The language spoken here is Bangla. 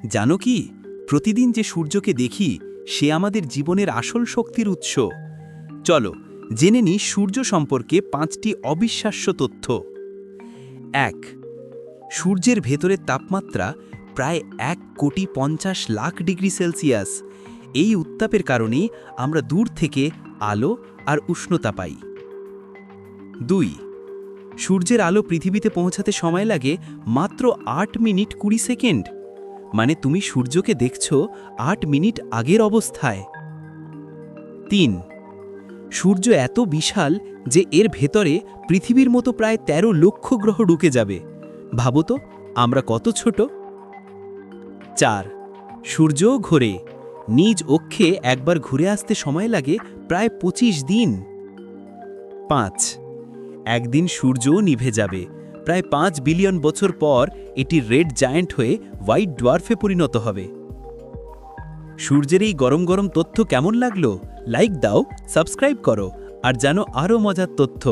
জানো কি, প্রতিদিন যে সূর্যকে দেখি সে আমাদের জীবনের আসল শক্তির উৎস। চলো জেনে নিই সূর্য সম্পর্কে 5টি অবিশ্বাস্য তথ্য। 1. সূর্যের ভেতরের তাপমাত্রা প্রায় 1,50,00,000 ডিগ্রি সেলসিয়াস। এই উত্তাপের কারণেই আমরা দূর থেকে আলো আর উষ্ণতা পাই। 2. সূর্যের আলো পৃথিবীতে পৌঁছাতে সময় লাগে মাত্র 8 মিনিট 20 সেকেন্ড। মানে তুমি সূর্যকে দেখছো 8 মিনিট আগের অবস্থায়। 3. সূর্য এত বিশাল যে এর ভেতরে পৃথিবীর মতো প্রায় 13 লক্ষ গ্রহ ঢুকে যাবে। ভাবো তো আমরা কত ছোট। 4. সূর্যও ঘোরে, নিজ অক্ষে একবার ঘুরে আসতে সময় লাগে প্রায় 25 দিন। 5. একদিন সূর্যও নিভে যাবে, প্রায় 5 বিলিয়ন বছর পর এটি রেড জায়ান্ট হয়ে হোয়াইট ডোয়ার্ফে পরিণত হবে। সূর্যের এই গরম গরম তথ্য কেমন লাগলো? লাইক দাও, সাবস্ক্রাইব করো আর জানো আরও মজার তথ্য।